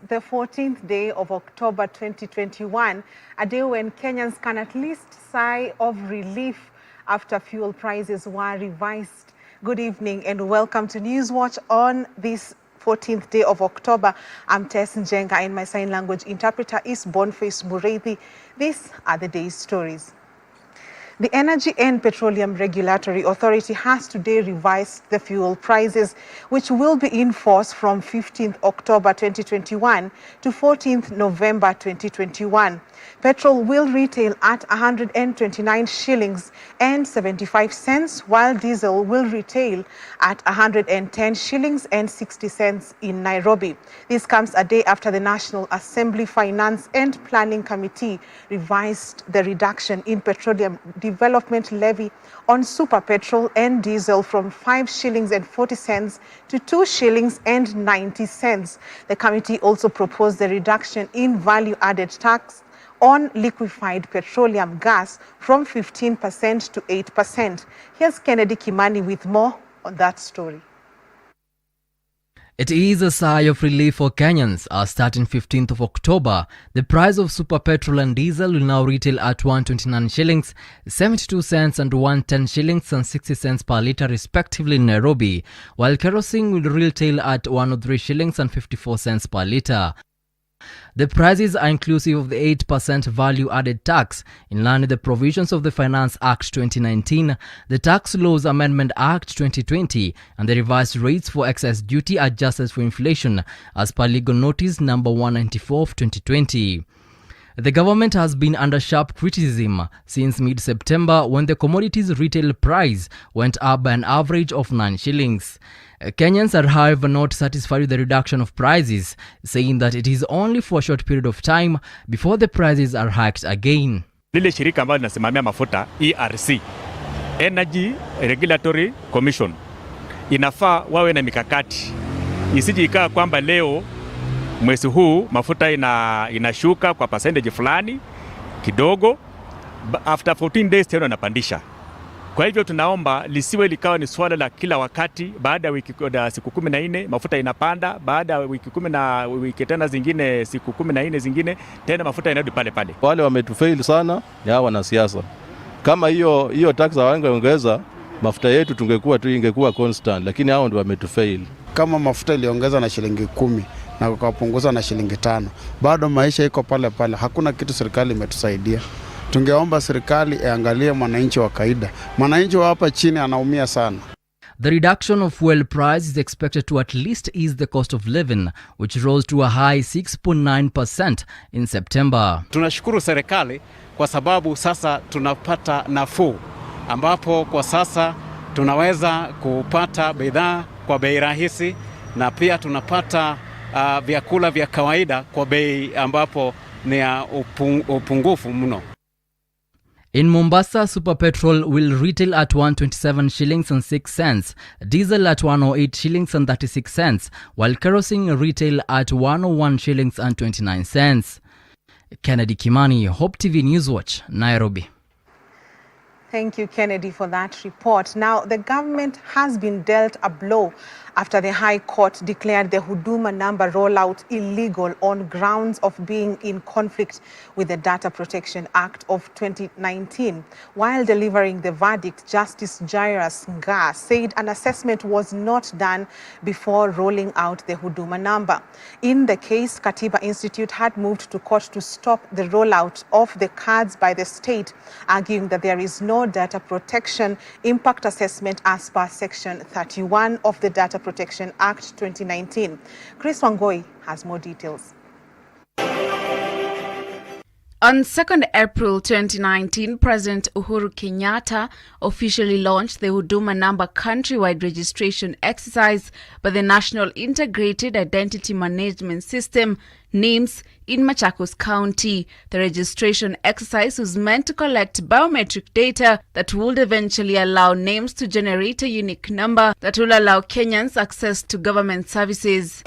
the 14th day of October 2021, a day when Kenyans can at least sigh of relief after fuel prices were revised. Good evening and welcome to Newswatch on this 14th day of October. I'm Tess Njenga and my sign language interpreter is Boniface Mureithi. These are the day's stories. The Energy and Petroleum Regulatory Authority has today revised the fuel prices, which will be in force from 15th October 2021 to 14th November 2021. Petrol will retail at 129 shillings and 75 cents, while diesel will retail at 110 shillings and 60 cents in Nairobi. This comes a day after the National Assembly Finance and Planning Committee revised the reduction in petroleum development levy on super petrol and diesel from 5 shillings and 40 cents to 2 shillings and 90 cents. The committee also proposed the reduction in value-added tax on liquefied petroleum gas from 15% to 8%. Here's Kennedy Kimani with more on that story. It is a sigh of relief for Kenyans as starting 15th of October, the price of super petrol and diesel will now retail at 129 shillings, 72 cents and 110 shillings and 60 cents per litre respectively in Nairobi, while kerosene will retail at 103 shillings and 54 cents per litre. The prices are inclusive of the 8% value-added tax in line with the provisions of the Finance Act 2019, the Tax Laws Amendment Act 2020, and the revised rates for excess duty adjusted for inflation as per Legal Notice number 194 of 2020. The government has been under sharp criticism since mid-September when the commodities retail price went up by an average of 9 shillings. Kenyans are however not satisfied with the reduction of prices, saying that it is only for a short period of time before the prices are hiked again. Lile shirika ambalo linasimamia mafuta ERC, Energy Regulatory Commission, inafaa wawe na mikakati. Isije ikawa kwamba leo mwezi huu mafuta inashuka kwa percentage fulani kidogo, after 14 days tena inapandisha. Kwa hivyo tunaomba lisiwe likawa ni swala la kila wakati, baada ya siku 14 mafuta inapanda, baada ya wiki tena zingine siku 14 zingine tena mafuta inarudi pale pale. Wale wametufail sana ni hawa wanasiasa. Kama hiyo tax hawangeongeza, mafuta yetu ingekuwa constant, lakini hao ndio wametufail. Kama mafuta iliongeza na shilingi 10 na kupunguza na shilingi 5, bado maisha iko pale pale, hakuna kitu serikali imetusaidia. Tungeomba serikali iangalie mwananchi wa kawaida. Mwananchi wa hapa chini anaumia sana. The reduction of fuel price is expected to at least ease the cost of living, which rose to a high 6.9% in September. Tunashukuru serikali kwa sababu sasa tunapata nafuu, ambapo kwa sasa tunaweza kupata bidhaa kwa bei rahisi na pia tunapata vyakula vya kawaida kwa bei ambapo ni upungufu mno. In Mombasa, super petrol will retail at 127 shillings and 6 cents, diesel at 108 shillings and 36 cents, while kerosene retail at 101 shillings and 29 cents. Kennedy Kimani, Hope TV Newswatch, Nairobi. Thank you, Kennedy, for that report. Now, the government has been dealt a blow after the High Court declared the Huduma Namba rollout illegal on grounds of being in conflict with the Data Protection Act of 2019. While delivering the verdict, Justice Jairus Ngaah said an assessment was not done before rolling out the Huduma Namba. In the case, Katiba Institute had moved to court to stop the rollout of the cards by the state, arguing that there is no data protection impact assessment as per Section 31 of the Data Protection Act 2019. Chris Wangoi has more details. On 2nd April 2019, President Uhuru Kenyatta officially launched the Huduma Namba countrywide registration exercise by the National Integrated Identity Management System, NIMS, in Machakos County. The registration exercise was meant to collect biometric data that would eventually allow NIMS to generate a unique number that will allow Kenyans access to government services.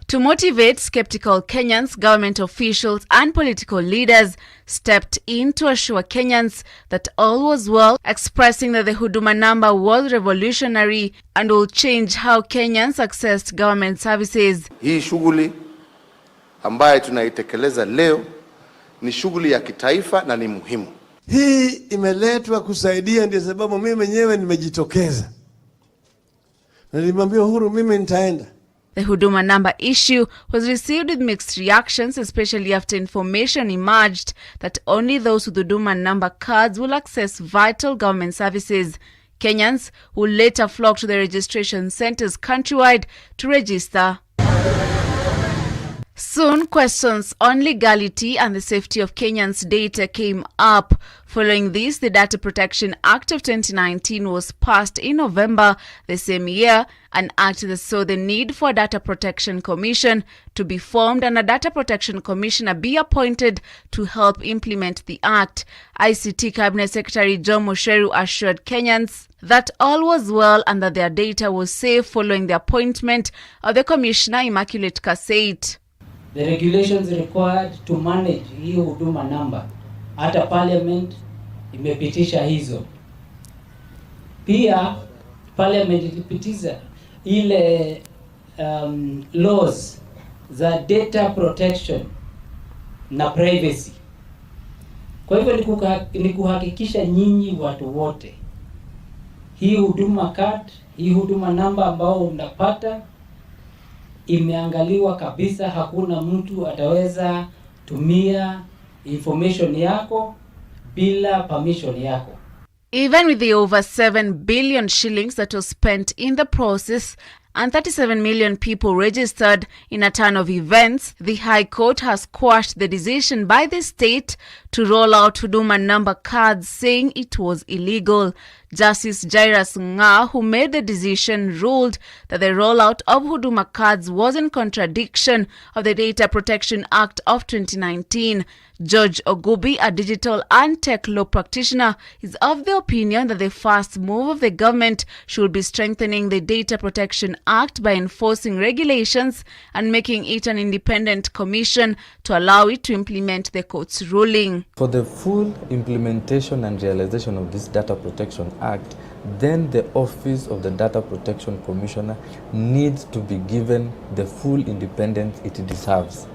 To motivate skeptical Kenyans, government officials and political leaders stepped in to assure Kenyans that all was well, expressing that the Huduma Namba was revolutionary and will change how Kenyans accessed government services. Hii shughuli ambayo tunaitekeleza leo ni shughuli ya kitaifa na ni muhimu. Hii imeletwa kusaidia, ndio sababu mimi mwenyewe nimejitokeza. Nilimwambia Uhuru mimi nitaenda. The Huduma Namba issue was received with mixed reactions, especially after information emerged that only those with Huduma Namba cards will access vital government services. Kenyans will later flock to the registration centers countrywide to register. Soon, questions on legality and the safety of Kenyans' data came up. Following this, the Data Protection Act of 2019 was passed in November the same year, an act that saw the need for a Data Protection Commission to be formed and a Data Protection Commissioner be appointed to help implement the act. ICT Cabinet Secretary John Musheru assured Kenyans that all was well and that their data was safe following the appointment of the Commissioner Immaculate Kaseit. The regulations required to manage hii Huduma Namba, hata parliament imepitisha hizo. Pia parliament ilipitisha ile laws za data protection na privacy. Kwa hivyo ni kuhakikisha nyinyi watu wote hii Huduma card, hii Huduma Namba ambao unapata imeangaliwa kabisa, hakuna mtu ataweza tumia information yako bila permission yako. Even with the over 7 billion shillings that was spent in the process and 37 million people registered in a ton of events, the High Court has quashed the decision by the state to roll out Huduma Namba cards, saying it was illegal. Justice Jairus Ngaah, who made the decision, ruled that the rollout of Huduma cards was in contradiction of the Data Protection Act of 2019. George Ogubi, a digital and tech law practitioner, is of the opinion that the first move of the government should be strengthening the Data Protection Act by enforcing regulations and making it an independent commission to allow it to implement the court's ruling. For the full implementation and realization of this Data Protection Act, then the office of the Data Protection Commissioner needs to be given the full independence it deserves.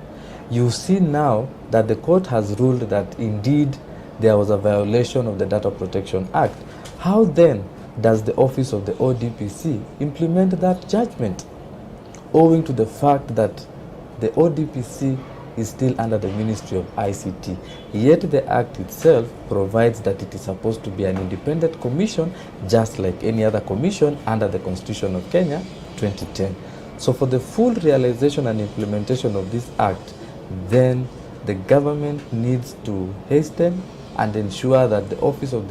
You see now that the court has ruled that indeed there was a violation of the Data Protection Act. How then does the office of the ODPC implement that judgment? Owing to the fact that the ODPC is still under the Ministry of ICT. Yet the Act itself provides that it is supposed to be an independent commission, just like any other commission under the Constitution of Kenya 2010. So for the full realization and implementation of this Act, then the government needs to hasten and ensure that the office of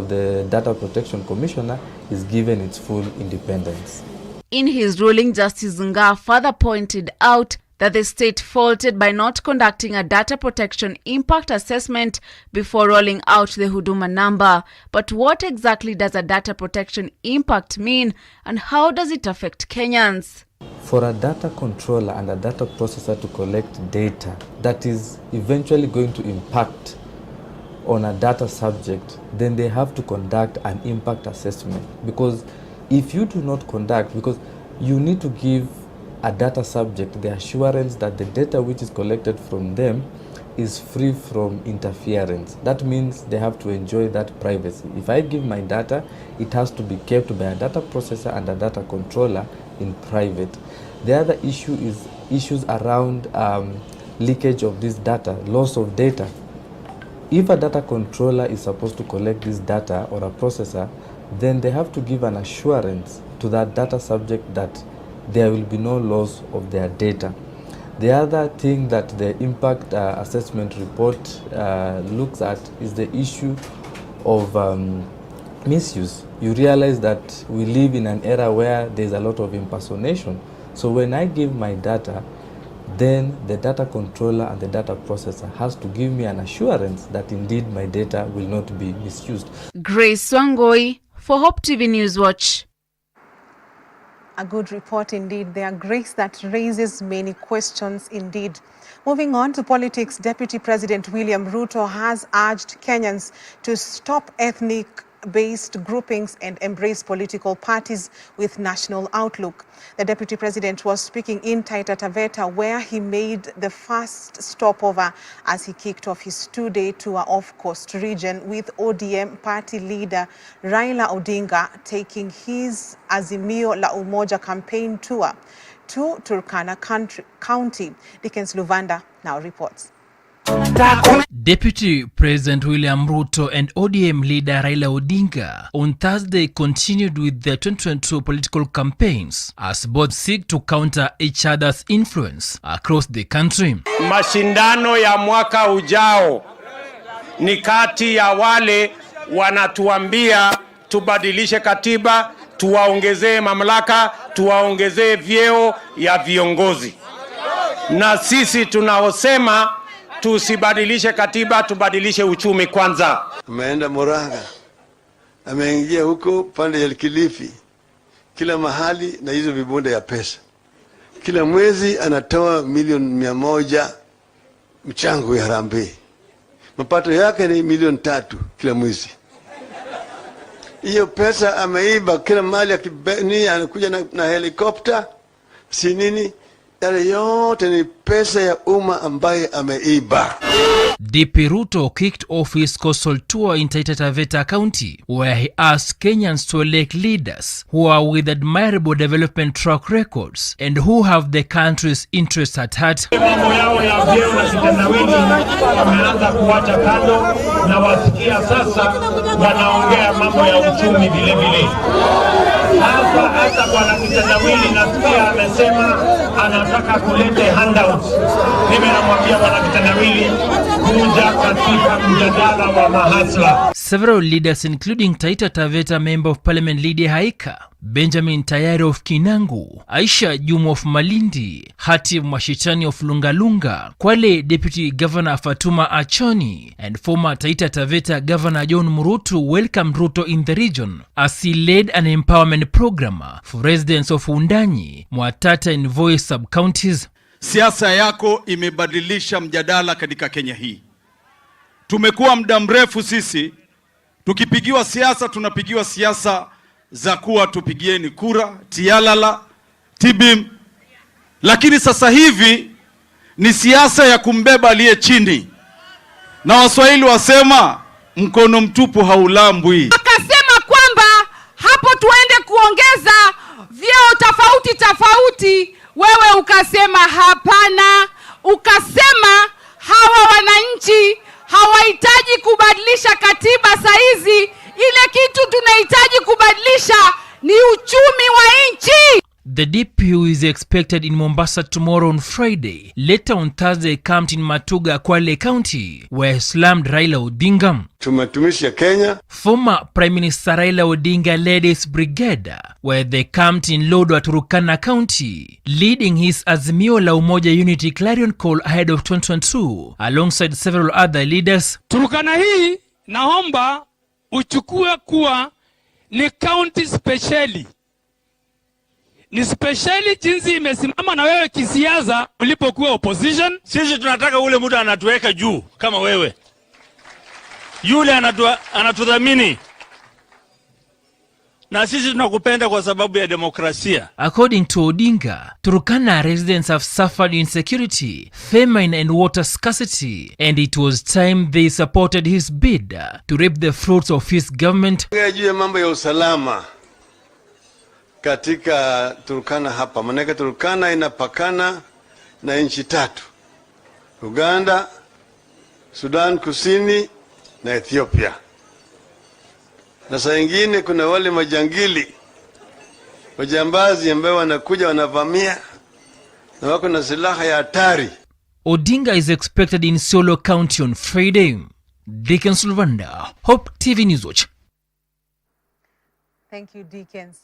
the Data Protection Commissioner is given its full independence. In his ruling, Justice Ngaah further pointed out that the state faulted by not conducting a data protection impact assessment before rolling out the Huduma Namba. But what exactly does a data protection impact mean, and how does it affect Kenyans? For a data controller and a data processor to collect data that is eventually going to impact on a data subject, then they have to conduct an impact assessment. Because if you do not conduct, because you need to give a data subject the assurance that the data which is collected from them is free from interference. That means they have to enjoy that privacy. If I give my data, it has to be kept by a data processor and a data controller in private. The other issue is issues around leakage of this data, loss of data. If a data controller is supposed to collect this data or a processor, then they have to give an assurance to that data subject that there will be no loss of their data. The other thing that the impact assessment report looks at is the issue of misuse. You realize that we live in an era where there's a lot of impersonation. So when I give my data, then the data controller and the data processor has to give me an assurance that indeed my data will not be misused. Grace Wangoi for Hope TV News Watch. A good report indeed. There, Grace, that raises many questions indeed. Moving on to politics, Deputy President William Ruto has urged Kenyans to stop ethnic-based groupings and embrace political parties with national outlook. The Deputy President was speaking in Taita Taveta, where he made the first stopover as he kicked off his two-day tour of Coast Region, with ODM party leader Raila Odinga taking his Azimio la Umoja campaign tour to Turkana County. Dickens Luvanda now reports. Deputy President William Ruto and ODM leader Raila Odinga on Thursday continued with their 2022 political campaigns as both seek to counter each other's influence across the country. Mashindano ya mwaka ujao ni kati ya wale wanatuambia tubadilishe katiba, tuwaongezee mamlaka, tuwaongezee vyeo ya viongozi. Na sisi tunaosema tusibadilishe katiba, tubadilishe uchumi kwanza. Ameenda Murang'a, ameingia huko pande ya Kilifi, kila mahali na hizo vibonde ya pesa. Kila mwezi anatoa milioni 100 mchango ya harambee. Mapato yake ni milioni 3 kila mwezi. Hiyo pesa ameiba kila mahali, anakuja na helikopta, si nini. Yale yote ni pesa ya umma ambaye ameiba. DP Ruto kicked off his coastal tour in Taita Taveta County, where he asked Kenyans to elect leaders who are with admirable development track records and who have the country's interests at heart. Mambo yao ya vyeo na kitendawili wameanza kuacha kando, na wasikia sasa wanaongea mambo ya uchumi vile vile. Hata bwana kitendawili nasikia amesema anataka kulete handouts. Mimi namwambia bwana kitendawili kuja katika mjadala wa mahasla. Several leaders including Taita Taveta Member of Parliament Lydia Haika, Benjamin Tayari of Kinangu, Aisha Juma of Malindi, Hati Mwashitani of Lungalunga, Kwale Deputy Governor Fatuma Achoni, and former Taita Taveta Governor John Murutu welcomed Ruto in the region as he led an empowerment program for residents of Undanyi, Mwatata and Voi sub-counties. Siasa yako imebadilisha mjadala katika Kenya hii. Tumekuwa muda mrefu sisi tukipigiwa siasa, tunapigiwa siasa za kuwa tupigieni kura, tialala, tibim. Lakini sasa hivi ni siasa ya kumbeba aliye chini. Na Waswahili wasema mkono mtupu haulambwi. Akasema kwamba hapo tuende kuongeza vyeo tofauti, wewe ukasema hapana, ukasema hawa wananchi hawahitaji kubadilisha katiba saizi, ile kitu tunahitaji kubadilisha ni uchumi wa nchi. The DPU is expected in Mombasa tomorrow on Friday. Later on Thursday, camped in Matuga, Kwale County, where he slammed Raila Odinga. Tumatumisha Kenya. Former Prime Minister Raila Odinga led his brigade, where they camped in Lodwar, Turkana County, leading his Azimio la Umoja Unity clarion call ahead of 2022, alongside several other leaders. Turkana hii naomba uchukue kuwa ni county speciali. Ni speciali jinsi imesimama na wewe kisiasa ulipokuwa opposition. Sisi tunataka ule mtu anatuweka juu kama wewe. Yule anatudhamini. Na sisi tunakupenda kwa sababu ya demokrasia. According to Odinga, Turkana residents have suffered insecurity, famine and water scarcity, and it was time they supported his bid to reap the fruits of his government. Juu ya mambo ya usalama katika Turkana hapa, manake Turkana inapakana na nchi 3: Uganda, Sudan Kusini na Ethiopia. Na saa nyingine kuna wale majambazi ambao wanakuja wanavamia na wako na silaha ya hatari. Odinga is expected in Solo County on Friday. Dickens Luvanda, Hope TV News Watch. Thank you, Dickens.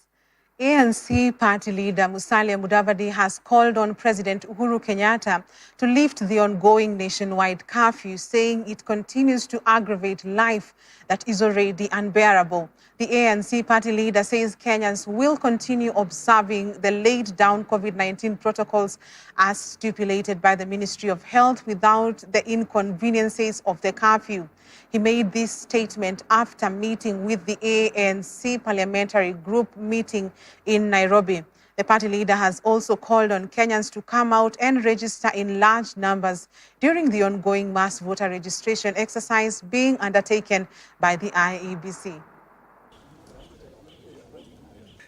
ANC party leader Musalia Mudavadi has called on President Uhuru Kenyatta to lift the ongoing nationwide curfew, saying it continues to aggravate life that is already unbearable. The ANC party leader says Kenyans will continue observing the laid-down COVID-19 protocols as stipulated by the Ministry of Health without the inconveniences of the curfew. He made this statement after meeting with the ANC parliamentary group meeting in Nairobi. The party leader has also called on Kenyans to come out and register in large numbers during the ongoing mass voter registration exercise being undertaken by the IEBC.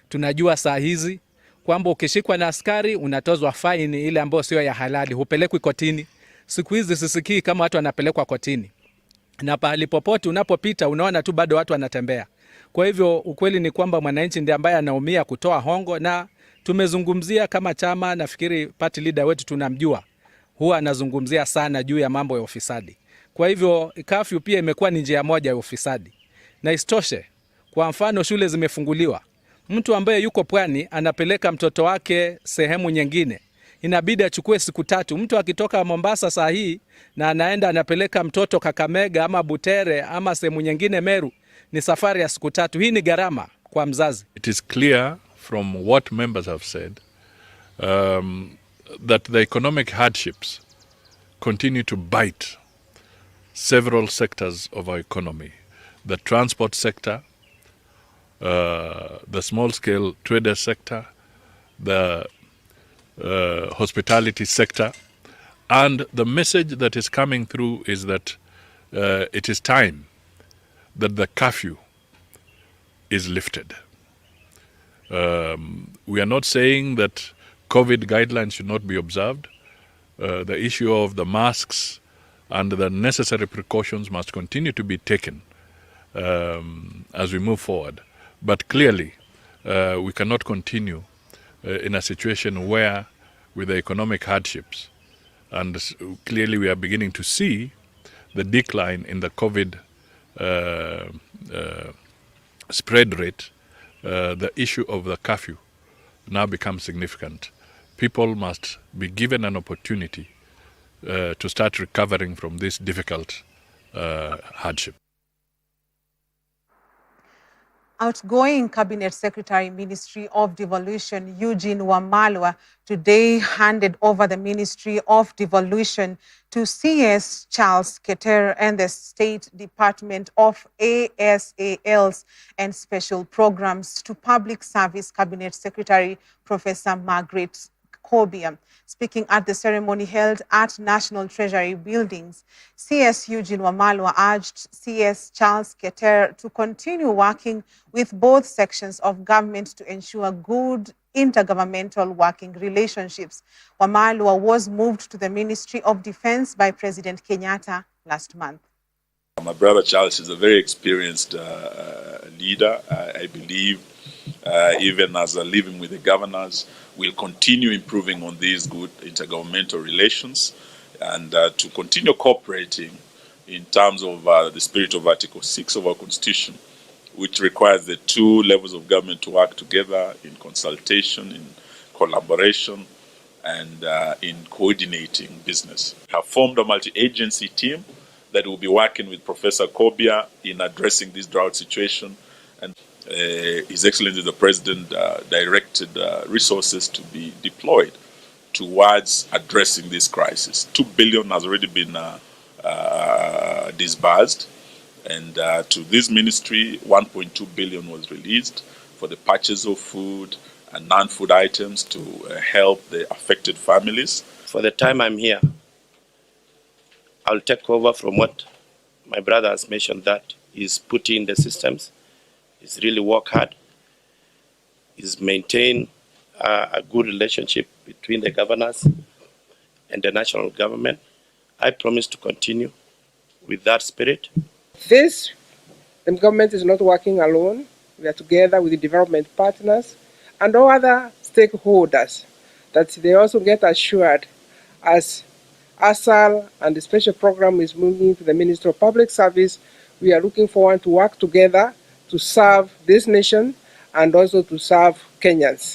Tunajua saa hizi kwamba ukishikwa na askari unatozwa faini ile ambayo sio ya halali, hupelekwi kotini. Siku hizi sisikii kama watu wanapelekwa kotini. Na pahali popote unapopita unaona tu bado watu wanatembea. Kwa hivyo ukweli ni kwamba mwananchi ndiye ambaye anaumia kutoa hongo, na tumezungumzia kama chama, nafikiri party leader wetu tunamjua. Huwa anazungumzia sana juu ya mambo ya ufisadi. Kwa hivyo curfew pia imekuwa ni njia moja ya ufisadi. Na isitoshe, kwa mfano shule zimefunguliwa. Mtu ambaye yuko pwani anapeleka mtoto wake sehemu nyingine, inabidi achukue siku 3. Mtu akitoka Mombasa saa hii na anaenda anapeleka mtoto Kakamega ama Butere ama sehemu nyingine Meru, ni safari ya siku 3. Hii ni gharama kwa mzazi. It is clear from what members have said that the economic hardships continue to bite several sectors of our economy. The transport sector, the small-scale trader sector, the hospitality sector, and the message that is coming through is that it is time that the curfew is lifted. We are not saying that COVID guidelines should not be observed. The issue of the masks and the necessary precautions must continue to be taken as we move forward. But clearly, we cannot continue in a situation where, with the economic hardships, and clearly we are beginning to see the decline in the COVID spread rate, the issue of the curfew now becomes significant. People must be given an opportunity to start recovering from this difficult hardship. Outgoing Cabinet Secretary, Ministry of Devolution, Eugene Wamalwa, today handed over the Ministry of Devolution to CS Charles Keter and the State Department of ASALs and Special Programs to Public Service Cabinet Secretary, Professor Margaret Kobia. Speaking at the ceremony held at National Treasury Buildings, CS Eugene Wamalwa urged CS Charles Keter to continue working with both sections of government to ensure good intergovernmental working relationships. Wamalwa was moved to the Ministry of Defense by President Kenyatta last month. My brother Charles is a very experienced leader. I believe even as a living with the governors, we'll continue improving on these good intergovernmental relations and to continue cooperating in terms of the spirit of Article 6 of our Constitution, which requires the two levels of government to work together in consultation, in collaboration, and in coordinating business. We have formed a multi-agency team that will be working with Professor Kobia in addressing this drought situation, and His Excellency the President directed resources to be deployed towards addressing this crisis. 2 billion has already been disbursed, and to this ministry 1.2 billion was released for the purchase of food and non-food items to help the affected families. For the time I'm here, I'll take over from what my brother has mentioned, that he's put in the systems, he's really worked hard, he's maintained a good relationship between the governors and the national government. I promise to continue with that spirit. The government is not working alone. We are together with the development partners and all other stakeholders that they also get assured as ASAL and the special program is moving to the Ministry of Public Service. We are looking forward to work together to serve this nation and also to serve Kenyans.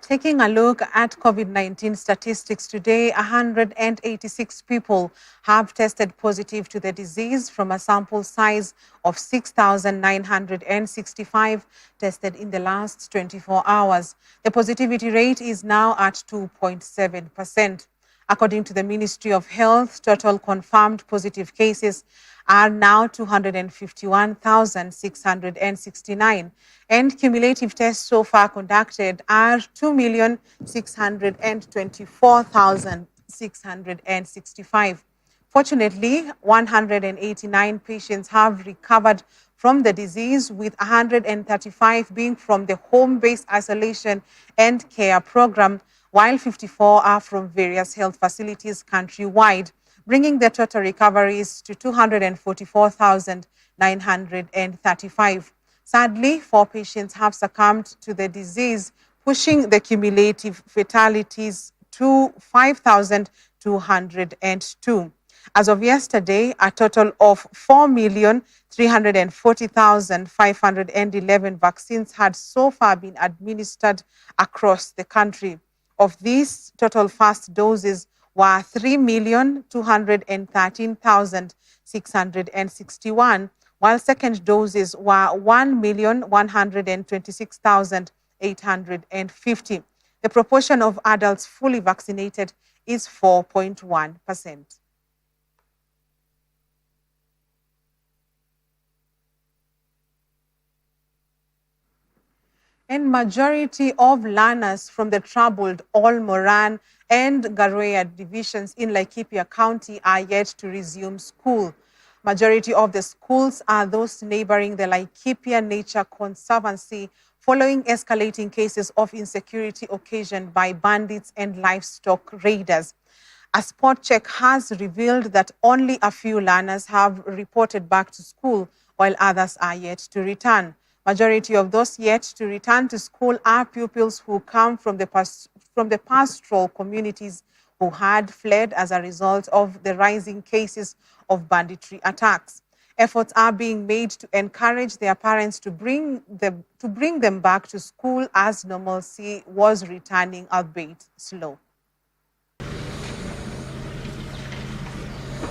Taking a look at COVID-19 statistics today, 186 people have tested positive to the disease from a sample size of 6,965 tested in the last 24 hours. The positivity rate is now at 2.7%. According to the Ministry of Health, total confirmed positive cases are now 251,669, and cumulative tests so far conducted are 2,624,665. Fortunately, 189 patients have recovered from the disease, with 135 being from the home-based isolation and care program, while 54 are from various health facilities countrywide, bringing the total recoveries to 244,935. Sadly, 4 patients have succumbed to the disease, pushing the cumulative fatalities to 5,202. As of yesterday, a total of 4,340,511 vaccines had so far been administered across the country. Of these, total first doses were 3,213,661, while second doses were 1,126,850. The proportion of adults fully vaccinated is 4.1%. And majority of learners from the troubled Olmoran and Garoya divisions in Laikipia County are yet to resume school. Majority of the schools are those neighboring the Laikipia Nature Conservancy, following escalating cases of insecurity occasioned by bandits and livestock raiders. A spot check has revealed that only a few learners have reported back to school, while others are yet to return. Majority of those yet to return to school are pupils who come from the pastoral communities who had fled as a result of the rising cases of banditry attacks. Efforts are being made to encourage their parents to bring them back to school as normalcy was returning, albeit slow.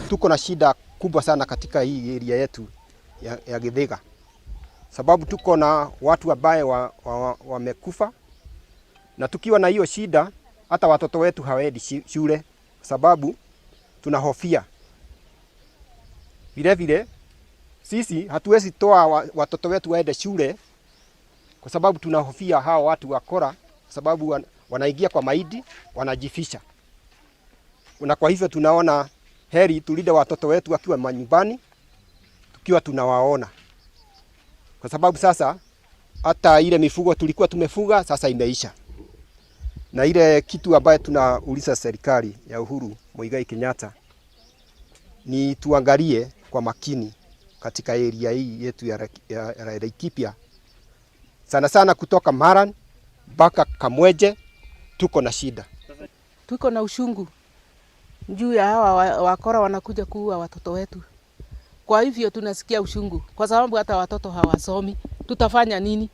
Tuko na shida kubwa sana katika hii area yetu ya Githega. Sababu tuko na watu ambaye wamekufa, na tukiwa na hiyo shida hata watoto wetu hawaendi shule, sababu tunahofia. Vile vile sisi hatuwezi toa watoto wetu waende shule kwa sababu tunahofia hao watu wakora, sababu wanaingia kwa maidi, wanajifisha. Na kwa hivyo tunaona heri tulinde watoto wetu wakiwa manyumbani tukiwa tunawaona. Kwa sababu sasa hata ile mifugo tulikuwa tumefuga sasa imeisha. Na ile kitu ambaye tunauliza serikali ya Uhuru Muigai Kenyatta ni tuangalie kwa makini katika area hii yetu ya Laikipia. Sana sana kutoka Maran mpaka Kamweje tuko na shida. Tuko na ushungu juu ya hawa wakora wanakuja kuua watoto wetu. Kwa hivyo tunasikia ushungu kwa sababu hata watoto hawasomi. Tutafanya nini?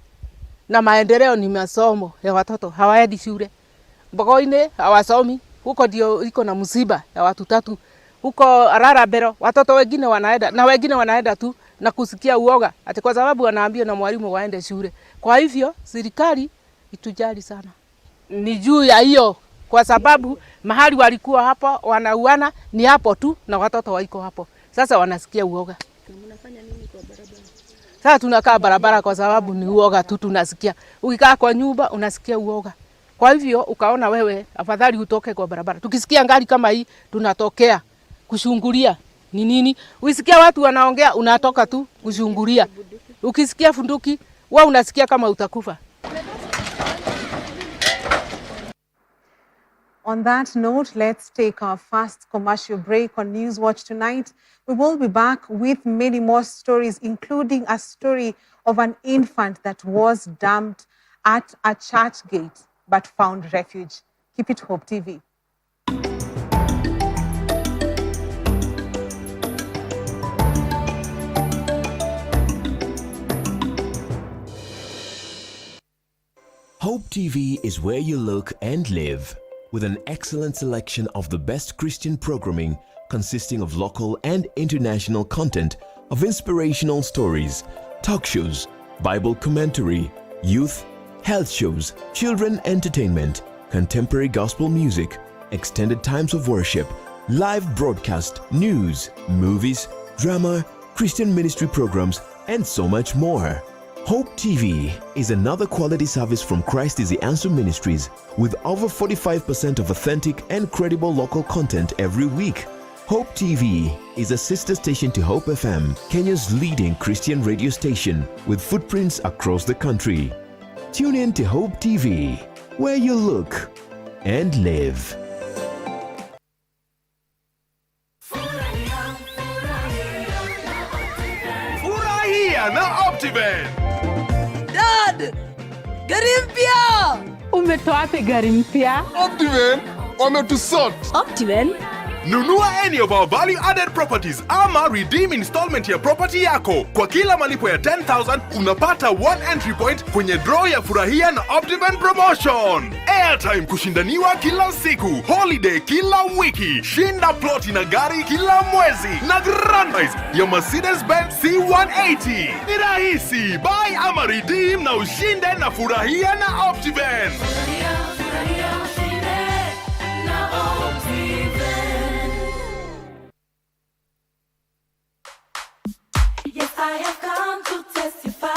Na maendeleo ni masomo ya watoto, hawaendi shule. Mbogoine hawasomi, huko ndio iko na msiba ya watu 3. Huko Ararabero watoto wengine wanaenda na wengine wanaenda tu na kusikia uoga ati kwa sababu wanaambia na mwalimu waende shule. Kwa hivyo serikali itujali sana. Ni juu ya hiyo, kwa sababu mahali walikuwa hapo wanauana ni hapo tu na watoto waiko hapo. Sasa wanasikia uoga. Mnafanya nini kwa barabara? Sasa tunakaa barabara kwa sababu ni uoga tu tunasikia. Ukikaa kwa nyumba unasikia uoga. Kwa hivyo ukaona wewe afadhali utoke kwa barabara. Tukisikia ngari kama hii tunatokea kushungulia. Ni nini? Ukisikia watu wanaongea unatoka tu kushungulia. Ukisikia funduki wewe unasikia kama utakufa. On that note, let's take our first commercial break on News Watch tonight. We will be back with many more stories, including a story of an infant that was dumped at a church gate but found refuge. Keep it Hope TV. TV is where you look and live, with an excellent selection of the best Christian programming consisting of local and international content of inspirational stories, talk shows, Bible commentary, youth, health shows, children entertainment, contemporary gospel music, extended times of worship, live broadcast, news, movies, drama, Christian ministry programs, and so much more. Hope TV is another quality service from Christ is the Answer Ministries, with over 45% of authentic and credible local content every week. Hope TV is a sister station to Hope FM, Kenya's leading Christian radio station, with footprints across the country. Tune in to Hope TV, where you look and live. Furahia na Optiven. Dad! Gari mpya! Umetoa wapi gari mpya? Optiven wametusort. Optiven? Nunua any of our value-added properties ama redeem installment ya property yako. Kwa kila malipo ya 10,000 unapata 1 entry point kwenye draw ya Furahia na Optiven promotion. Airtime kushindaniwa kila siku, holiday kila wiki, shinda ploti na gari kila mwezi, na grand prize ya Mercedes-Benz C180. Ni rahisi, buy ama redeem na ushinde na Furahia na Optiven. I have come to testify.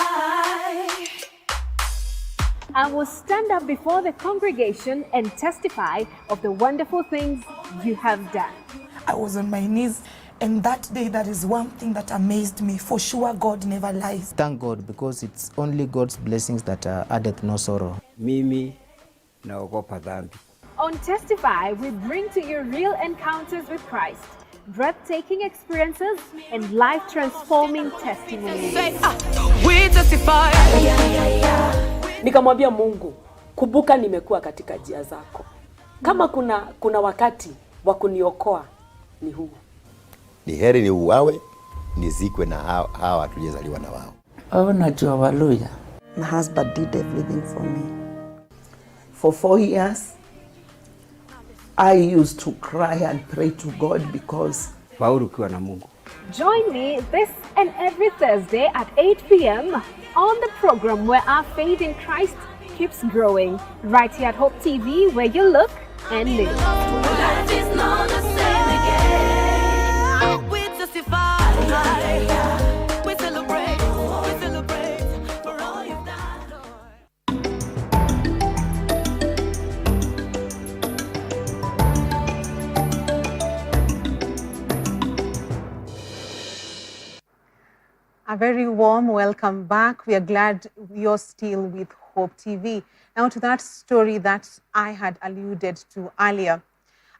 I will stand up before the congregation and testify of the wonderful things you have done. I was on my knees, and that day, that is one thing that amazed me. For sure, God never lies. Thank God, because it's only God's blessings that addeth no sorrow. Mimi naogopa dhambi. On Testify, we bring to you real encounters with Christ, breathtaking experiences, and life-transforming testimonies. We testify. Nikamwambia Mungu, kumbuka nimekuwa katika njia zako. Kama kuna wakati wa kuniokoa ni huu. Ni heri ni uwawe, nizikwe na hawa tulizaliwa na wao. Oh, najua waluya. My husband did everything for me. For 4 years, I used to cry and pray to God because join me this and every Thursday at 8 p.m. on the program where our faith in Christ keeps growing, right here at Hope TV, where you look and live. Life is not the same again. We testify. We celebrate for all you've done. A very warm welcome back. We are glad you're still with Hope TV. Now to that story that I had alluded to earlier.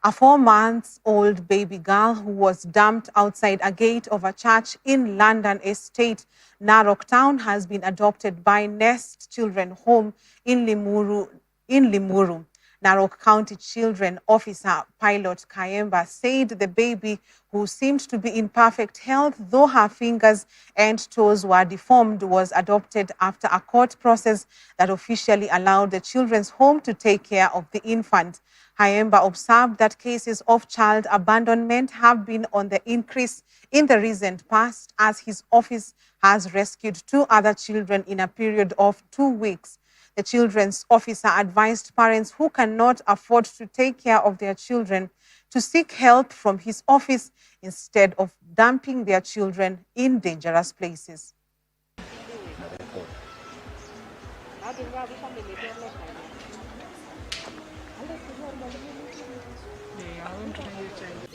A 4-month-old baby girl who was dumped outside a gate of a church in London Estate, Narok Town, has been adopted by Nest Children Home in Limuru. Narok County Children Officer Pilot Kayemba said the baby, who seemed to be in perfect health, though her fingers and toes were deformed, was adopted after a court process that officially allowed the children's home to take care of the infant. Kayemba observed that cases of child abandonment have been on the increase in the recent past, as his office has rescued 2 other children in a period of 2 weeks. The children's officer advised parents who cannot afford to take care of their children to seek help from his office instead of dumping their children in dangerous places.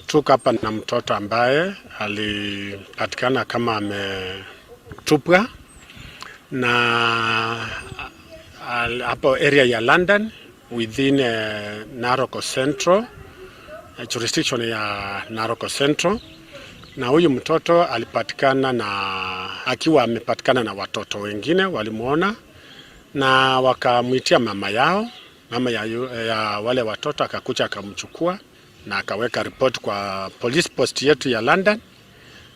Tuko hapa na mtoto ambaye alipatikana kama ametupwa na hapo area ya London within Narok Central, jurisdiction ya Narok Central, na huyu mtoto alipatikana akiwa amepatikana na watoto wengine walimuona na wakamwitia mama ya wale watoto, akakuja akamchukua na akaweka report kwa police post yetu ya London.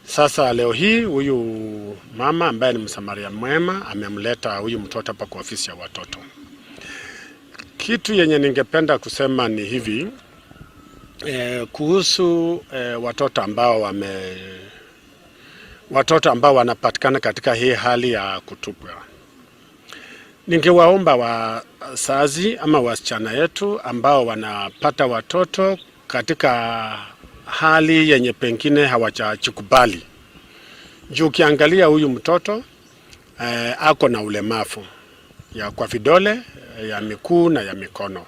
Sasa leo hii huyu mama ambaye ni msamaria mwema amemleta huyu mtoto hapa kwa ofisi ya watoto. Kitu yenye ningependa kusema ni hivi kuhusu watoto ambao wanapatikana katika hii hali ya kutupwa. Ningewaomba wazazi ama wasichana yetu ambao wanapata watoto katika hali yenye pengine hawajachukubali. Juu ukiangalia huyu mtoto ako na ulemavu ya kwa vidole, ya miguu na ya mikono.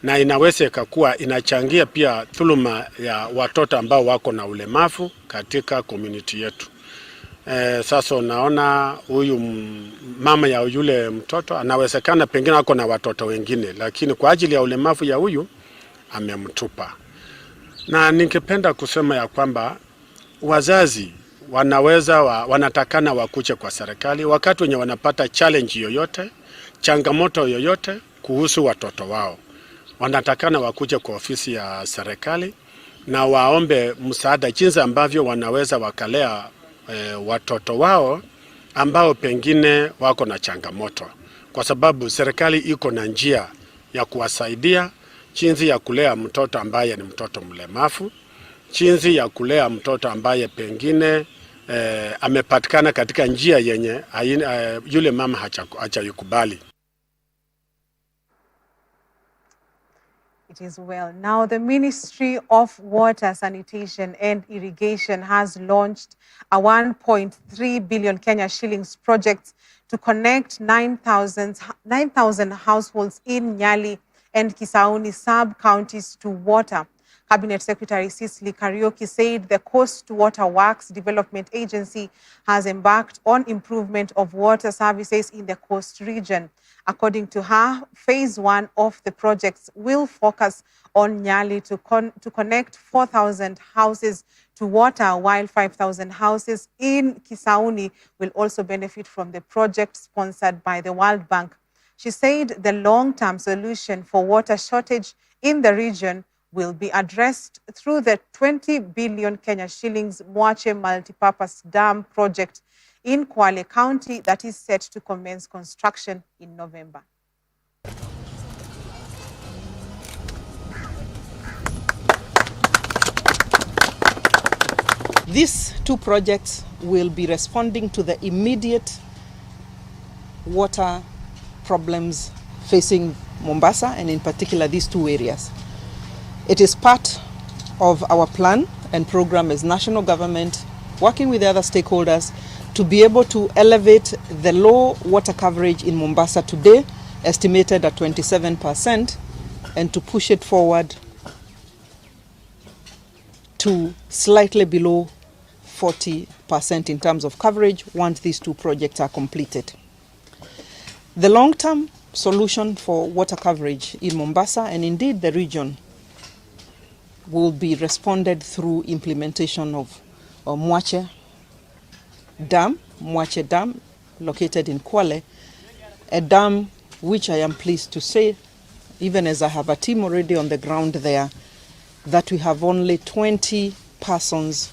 Na inaweza ikakuwa inachangia pia dhuluma ya watoto ambao wako na ulemavu katika community yetu. Sasa unaona huyu mama ya yule mtoto anawezekana pengine ako na watoto wengine, lakini kwa ajili ya ulemavu ya huyu amemtupa. Na ningependa kusema ya kwamba wazazi wanatakana wakuje kwa serikali wakati wenye wanapata challenge yoyote, changamoto yoyote kuhusu watoto wao. Wanatakana wakuje kwa ofisi ya serikali na waombe msaada jinsi ambavyo wanaweza wakalea watoto wao ambao pengine wako na changamoto, kwa sababu serikali iko na njia ya kuwasaidia jinsi ya kulea mtoto ambaye ni mtoto mlemavu, jinsi ya kulea mtoto ambaye pengine amepatikana katika njia yenye yule mama hajaikubali. It is well. Now, the Ministry of Water, Sanitation and Irrigation has launched a 1.3 billion Kenya shillings project to connect 9,000 households in Nyali and Kisauni sub-counties to water. Cabinet Secretary Cicely Kariuki said the Coast Water Works Development Agency has embarked on improvement of water services in the coast region. According to her, phase 1 of the projects will focus on Nyali to connect 4,000 houses to water, while 5,000 houses in Kisauni will also benefit from the project sponsored by the World Bank. She said the long-term solution for water shortage in the region will be addressed through the 20 billion Kenya shillings Mwache Multipurpose Dam project in Kwale County that is set to commence construction in November. These two projects will be responding to the immediate water problems facing Mombasa, and in particular these two areas. It is part of our plan and program as national government, working with the other stakeholders, to be able to elevate the low water coverage in Mombasa today, estimated at 27%, and to push it forward to slightly below 40% in terms of coverage once these two projects are completed. The long-term solution for water coverage in Mombasa and indeed the region will be responded through implementation of Mwache Dam, located in Kwale, a dam which I am pleased to say, even as I have a team already on the ground there, that we have only 20 persons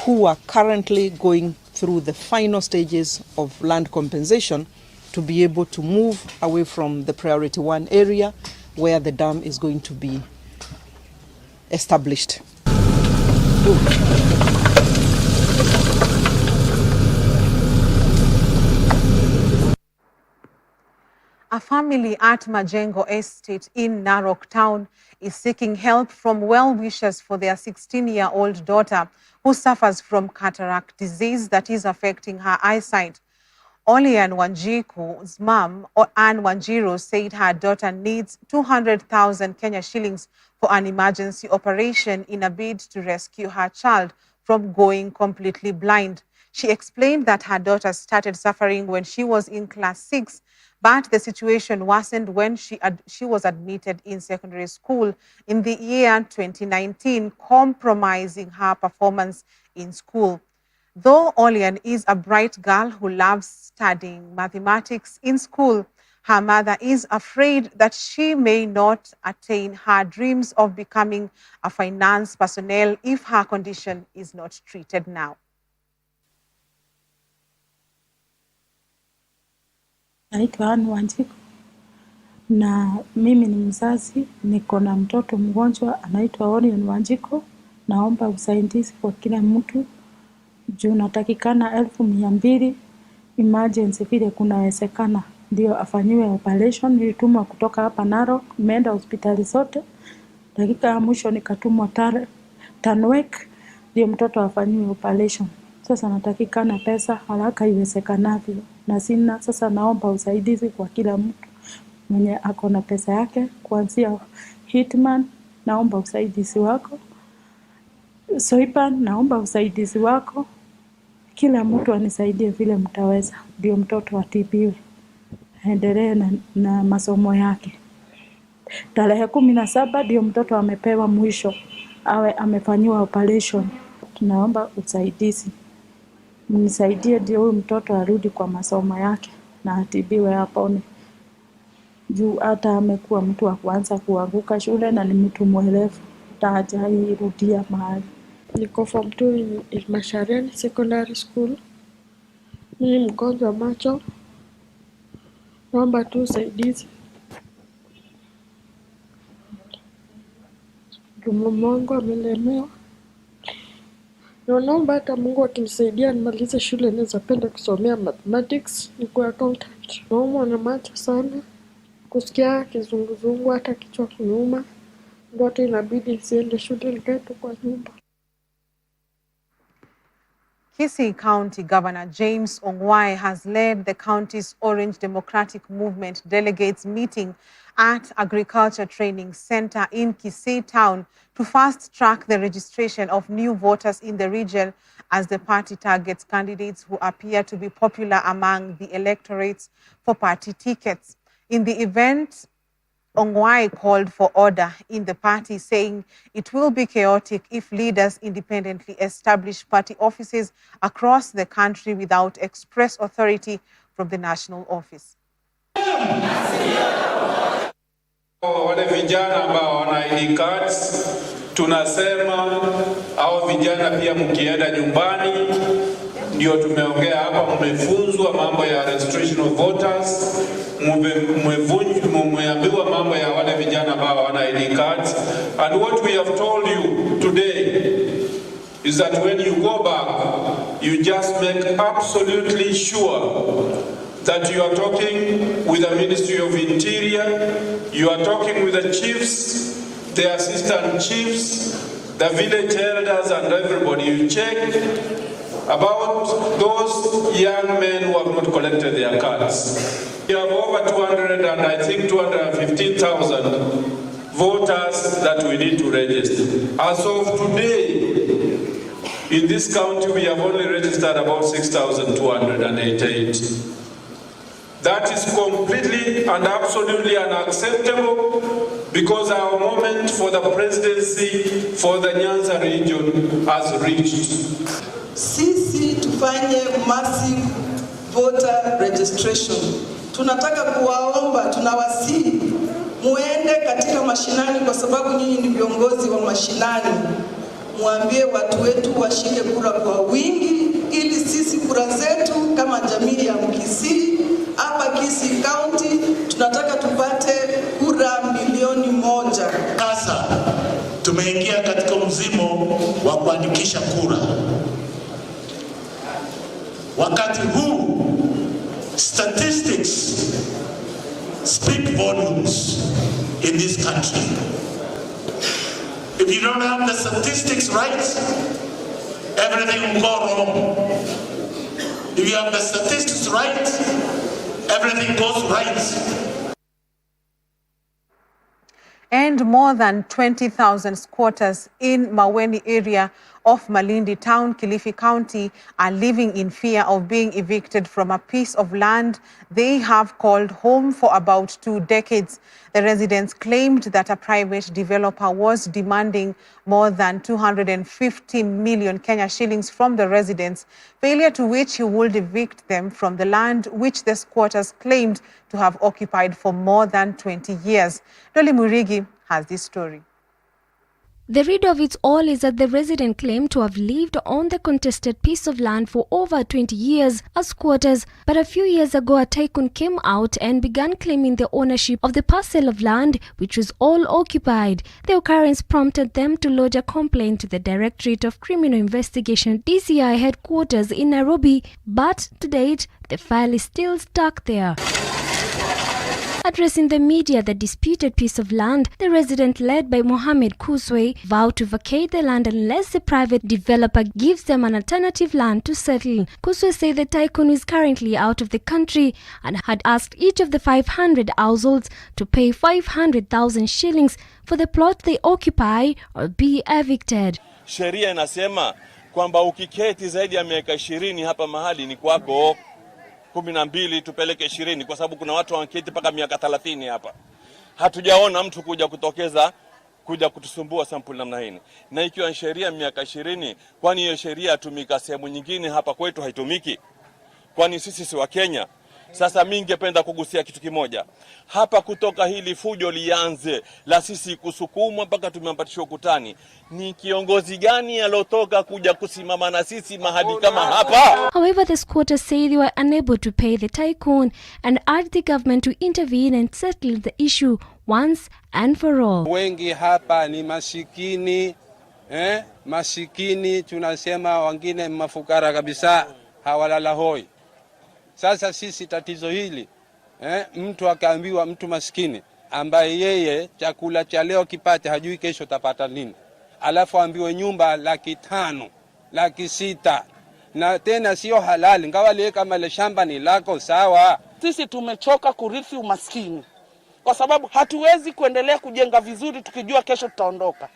who are currently going through the final stages of land compensation to be able to move away from the priority 1 area where the dam is going to be established. A family at Majengo Estate in Narok Town is seeking help from well-wishers for their 16-year-old daughter who suffers from cataract disease that is affecting her eyesight. Olian Wanjiku's mom, Anne Wanjiru, said her daughter needs 200,000 Kenya shillings for an emergency operation in a bid to rescue her child from going completely blind. She explained that her daughter started suffering when she was in class 6, but the situation worsened when she was admitted in secondary school in the year 2019, compromising her performance in school. Though Olian is a bright girl who loves studying mathematics in school, her mother is afraid that she may not attain her dreams of becoming a finance personnel if her condition is not treated now. Naitwa Anne Wanjiku. na mimi ni mzazi, niko na mtoto mgonjwa anaitwa Orion Wanjiko. Naomba usaidizi kwa kila mtu juu natakikana 1,200 emergency vile kunawezekana ndio afanyiwe operation. Nilitumwa kutoka hapa Narok, nimeenda hospitali zote, dakika ya mwisho nikatumwa Tanwek ndio mtoto afanyiwe operation. Sasa natakikana pesa haraka iwezekanavyo na sina. Sasa naomba usaidizi kwa kila mtu mwenye ako na pesa yake, kuanzia Hitman naomba usaidizi wako, Soipan naomba usaidizi wako, kila mtu anisaidie vile mtaweza ndio mtoto atibiwe aendelee na masomo yake. Tarehe 17 ndio mtoto amepewa mwisho awe amefanyiwa operation. Tunaomba usaidizi, mnisaidie ndio huyu mtoto arudi kwa masomo yake na atibiwe apone, juu hata amekuwa mtu wa kwanza kuanguka shule na ni mtu mwerevu, hajairudia mahali. Niko form 2 in Masharen Secondary School. Mimi mgonjwa macho, naomba tu usaidizi. Mama wangu amelemewa, na naomba hata Mungu akinisaidia nimalize shule naweza penda kusomea mathematics, nikuwe accountant. Naumwa na macho sana, kusikia kizunguzungu, hata kichwa kuniuma, ndio hata inabidi siende shule, nikae tu kwa nyumba. Kisii County Governor James Ngaah has led the county's Orange Democratic Movement delegates meeting at Agriculture Training Center in Kisii Town to fast-track the registration of new voters in the region as the party targets candidates who appear to be popular among the electorates for party tickets. In the event, Ngaah called for order in the party, saying it will be chaotic if leaders independently establish party offices across the country without express authority from the national office. Wale vijana ambao wana ID cards, tunasema hao vijana pia mkienda nyumbani, ndio tumeongea hapa, mmefunzwa mambo ya registration of voters, mmeambiwa mambo ya wale vijana ambao wana ID cards. And what we have told you today is that when you go back, you just make absolutely sure that you are talking with the Ministry of Interior, you are talking with the chiefs, the assistant chiefs, the village elders and everybody. You check about those young men who have not collected their cards. We have over 200 and I think 215,000 voters that we need to register. As of today, in this county, we have only registered about 6,288. That is completely and absolutely unacceptable because our moment for the presidency for the Nyanza region has reached. Sisi tufanye massive voter registration. Tunataka kuwaomba, tunawasihi muende katika mashinani kwa sababu nyinyi ni viongozi wa mashinani. Muambie watu wetu washike kura kwa wingi ili sisi kura zetu kama jamii ya Mkisii hapa Kisii County tunataka tupate kura milioni 1. Sasa tumeingia katika mzimo wa kuandikisha kura. Wakati huu statistics speak volumes in this country. If you don't have the statistics right, everything will go wrong. If you have the statistics right, everything goes right. And more than 20,000 squatters in Maweni area of Malindi Town, Kilifi County, are living in fear of being evicted from a piece of land they have called home for about 2 decades. The residents claimed that a private developer was demanding more than 250 million Kenya shillings from the residents, failure to which he would evict them from the land which the squatters claimed to have occupied for more than 20 years. Dolly Murigi has this story. The read of it all is that the resident claimed to have lived on the contested piece of land for over 20 years as squatters, but a few years ago a tycoon came out and began claiming the ownership of the parcel of land which was all occupied. The occurrence prompted them to lodge a complaint to the Directorate of Criminal Investigation DCI headquarters in Nairobi, but to date the file is still stuck there. Addressing the media the disputed piece of land, the resident led by Mohamed Kuswe vowed to vacate the land unless the private developer gives them an alternative land to settle. Kuswe said the tycoon is currently out of the country and had asked each of the 500 households to pay 500,000 shillings for the plot they occupy or be evicted. Sheria inasema kwamba ukiketi zaidi ya miaka 20 hapa mahali ni kwako. 12 tupeleke 20 kwa sababu kuna watu wanketi paka miaka 30 hapa. Hatujaona mtu kuja kutokeza kuja kutusumbua sampuli namna hii. Na ikiwa sheria miaka 20, kwani hiyo sheria tumika sehemu nyingine hapa kwetu haitumiki? Kwani sisi si wa Kenya? Sasa mimi ningependa kugusia kitu kimoja. Hapa kutoka hili fujo lianze la sisi kusukumwa mpaka tumeambatishwa ukutani. Ni kiongozi gani alotoka kuja kusimama na sisi mahali kama hapa? However, the squatters say they were unable to pay the tycoon and urged the government to intervene and settle the issue once and for all. Wengi hapa ni masikini, masikini tunasema wengine mafukara kabisa, hawalala hoi. Sasa sisi tatizo hili, mtu akaambiwa mtu maskini ambaye yeye chakula cha leo kipate hajui kesho tapata nini. Alafu ambiwe nyumba 500,000, 600,000 na tena sio halali. Ngawa lile kama ile shamba ni lako sawa. Sisi tumechoka kurithi umaskini. Kwa sababu hatuwezi kuendelea kujenga vizuri tukijua kesho tutaondoka.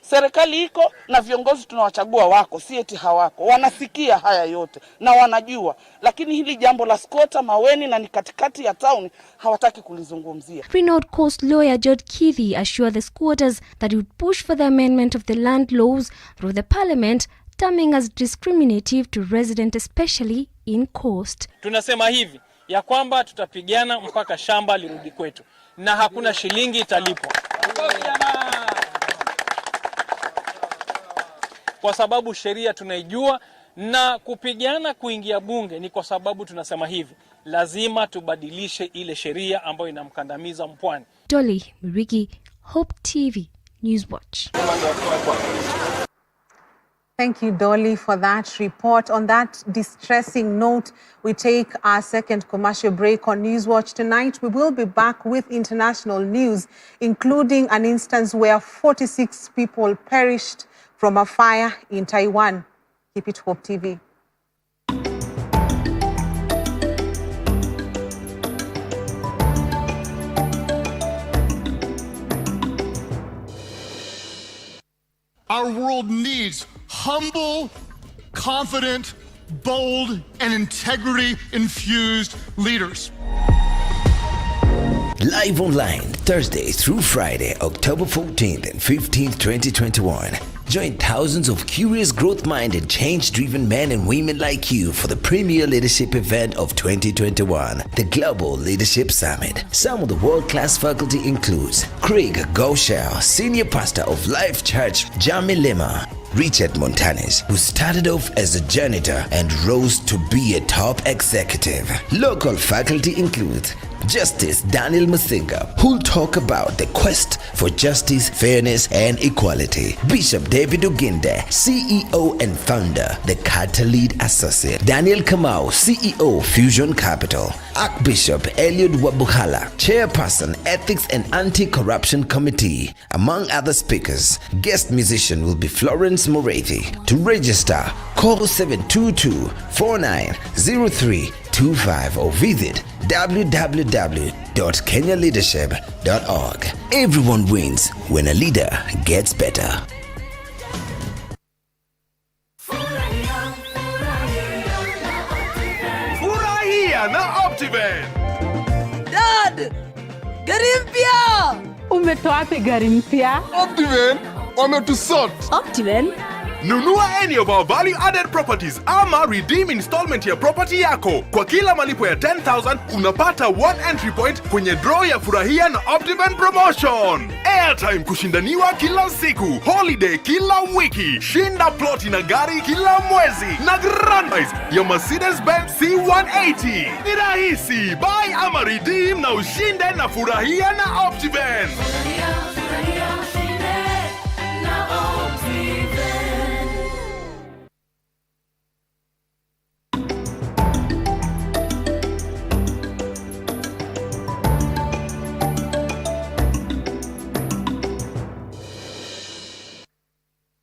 Serikali iko na viongozi tunawachagua wako, si eti hawako. Wanasikia haya yote na wanajua, lakini hili jambo la skota Maweni na ni katikati ya town hawataki kulizungumzia. Renowned Coast lawyer George Kithi assured the squatters that he would push for the amendment of the land laws through the parliament, terming as discriminative to residents especially in Coast. Tunasema hivi ya kwamba tutapigana mpaka shamba lirudi kwetu na hakuna shilingi italipwa. Kwa sababu sheria tunaijua na kupigana kuingia bunge ni kwa sababu tunasema hivi, lazima tubadilishe ile sheria ambayo inamkandamiza mpwani. Dolly Murigi, Hope TV Newswatch. Thank you, Dolly, for that report. On that distressing note, we take our second commercial break on Newswatch. Tonight, we will be back with international news, including an instance where 46 people perished from a fire in Taiwan. Keep it Hope TV. Our world needs humble, confident, bold, and integrity-infused leaders. Live online, Thursday through Friday, October 14th and 15th, 2021. Join thousands of curious, growth-minded, change-driven men and women like you for the premier leadership event of 2021, the Global Leadership Summit. Some of the world-class faculty includes Craig Goshel, Senior Pastor of Life Church, Jami Lima, Richard Montanes, who started off as a janitor and rose to be a top executive. Local faculty include Justice Daniel Musinga, who'll talk about the quest for justice, fairness, and equality. Bishop David Oginde, CEO and founder, the Carter Lead Associate. Daniel Kamau, CEO, Fusion Capital. Archbishop Eliud Wabuhala, Chairperson, Ethics and Anti-Corruption Committee. Among other speakers, guest musician will be Florence Morethi. To register, call 722-490325 or visit www.kenyaleadership.org. Everyone wins when a leader gets better. Furahia na Optiven. Dad! Gari mpya! Umetoa wapi gari mpya? Optiven wametusort. Optiven Nunua any of our value-added properties ama redeem installment ya property yako. Kwa kila malipo ya 10,000 unapata 1 entry point kwenye draw ya furahia na OptiVen promotion. Airtime kushindaniwa kila siku, holiday kila wiki, shinda ploti na gari kila mwezi na grand prize ya Mercedes-Benz C180. Ni rahisi, buy ama redeem na ushinde na furahia na OptiVen.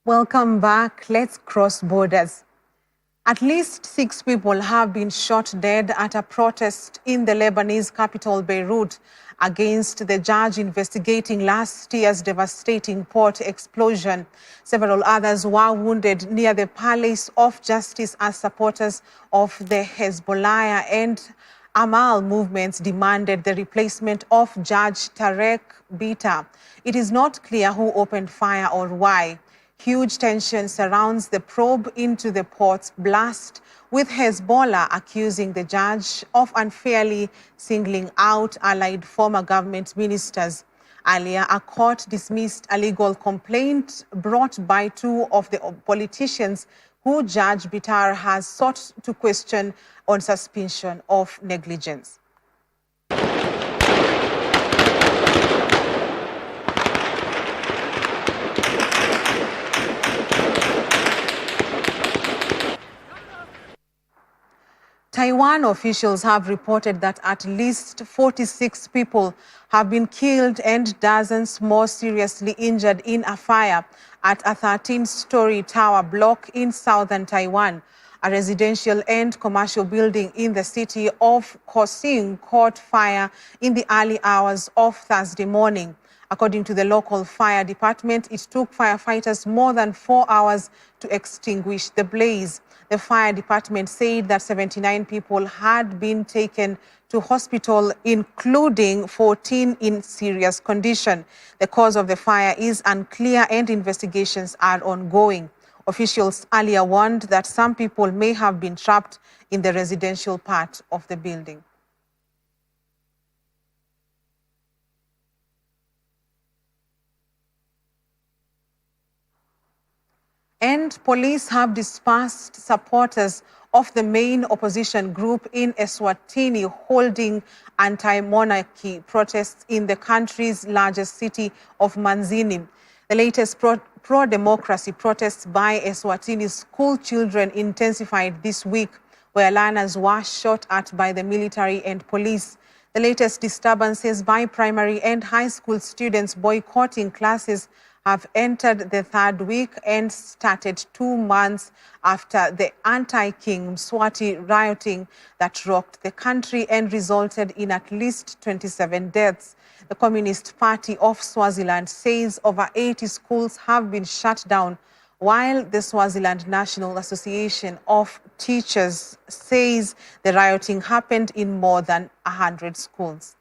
Welcome back. Let's cross borders. At least 6 people have been shot dead at a protest in the Lebanese capital, Beirut, against the judge investigating last year's devastating port explosion. Several others were wounded near the Palace of Justice as supporters of the Hezbollah and Amal movements demanded the replacement of Judge Tarek Bita. It is not clear who opened fire or why. Huge tension surrounds the probe into the port's blast, with Hezbollah accusing the judge of unfairly singling out allied former government ministers. Earlier, a court dismissed a legal complaint brought by 2 of the politicians who Judge Bitar has sought to question on suspicion of negligence. Taiwan officials have reported that at least 46 people have been killed and dozens more seriously injured in a fire at a 13-story tower block in southern Taiwan. A residential and commercial building in the city of Kaohsiung caught fire in the early hours of Thursday morning. According to the local fire department, it took firefighters more than 4 hours to extinguish the blaze. The fire department said that 79 people had been taken to hospital, including 14 in serious condition. The cause of the fire is unclear and investigations are ongoing. Officials earlier warned that some people may have been trapped in the residential part of the building. And police have dispersed supporters of the main opposition group in Eswatini holding anti-monarchy protests in the country's largest city of Manzini. The latest pro-democracy protests by Eswatini school children intensified this week, where learners were shot at by the military and police. The latest disturbances by primary and high school students boycotting classes have entered the 3rd week and started 2 months after the anti-King Mswati rioting that rocked the country and resulted in at least 27 deaths. The Communist Party of Swaziland says over 80 schools have been shut down, while the Swaziland National Association of Teachers says the rioting happened in more than 100 schools.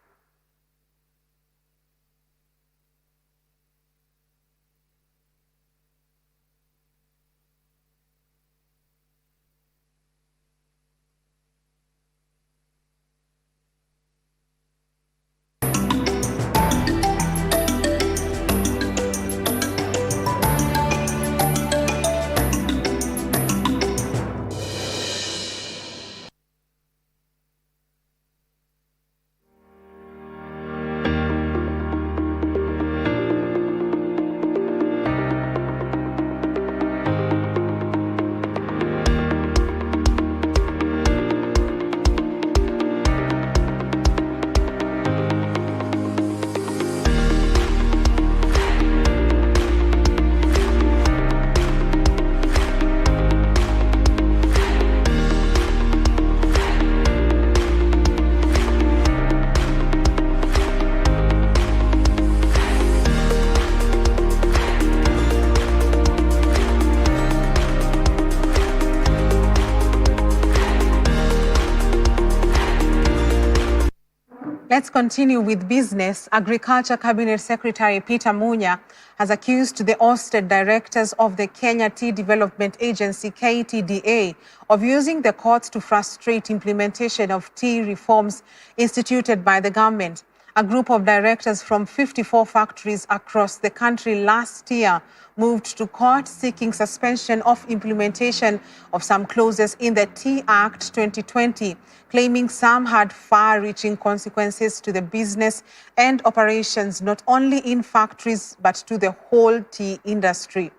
Let's continue with business. Agriculture Cabinet Secretary Peter Munya has accused the ousted directors of the Kenya Tea Development Agency, KTDA, of using the courts to frustrate implementation of tea reforms instituted by the government. A group of directors from 54 factories across the country last year moved to court seeking suspension of implementation of some clauses in the Tea Act 2020, claiming some had far-reaching consequences to the business and operations not only in factories but to the whole tea industry.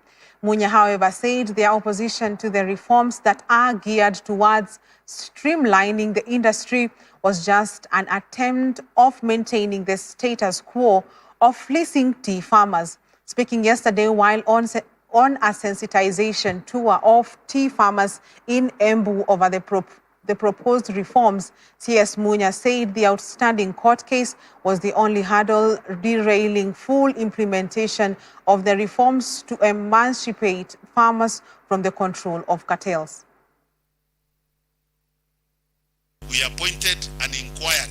Munya, however, said their opposition to the reforms that are geared towards streamlining the industry was just an attempt of maintaining the status quo of fleecing tea farmers. Speaking yesterday while on a sensitization tour of tea farmers in Embu over the proposed reforms, CS Munya said the outstanding court case was the only hurdle derailing full implementation of the reforms to emancipate farmers from the control of cartels. We appointed an inquiry,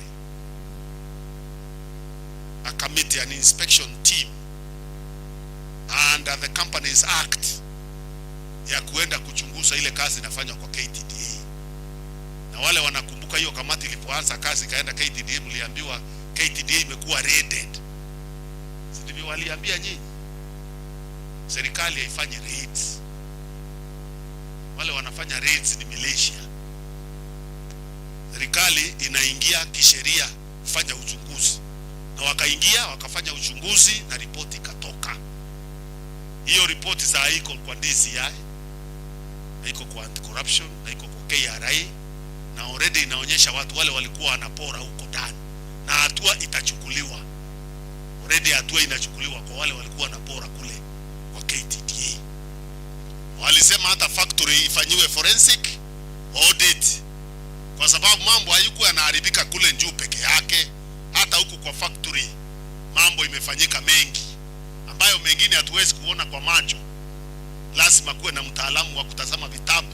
a committee, an inspection team under the Companies Act ya kuenda kuchunguza ile kazi inafanywa kwa KTDA. Na wale wanakumbuka hiyo kamati ilipoanza kazi kaenda KTDA, mliambiwa KTDA imekuwa raided. Sisi waliambia nyinyi serikali haifanyi raids. Wale wanafanya raids ni militia. Serikali inaingia kisheria kufanya uchunguzi. Na wakaingia wakafanya uchunguzi na ripoti ikatoka. Hiyo ripoti za iko kwa DCI, na iko kwa anti-corruption, na iko kwa KRA, na already inaonyesha watu wale walikuwa wanapora huko ndani. Na hatua itachukuliwa. Already hatua inachukuliwa kwa wale walikuwa wanapora kule kwa KTDA. Walisema hata factory ifanyiwe forensic audit. Kwa sababu mambo hayuko yanaharibika kule juu peke yake, hata huku kwa factory mambo imefanyika mengi ambayo mengine hatuwezi kuona kwa macho. Lazima kuwe na mtaalamu wa kutazama vitabu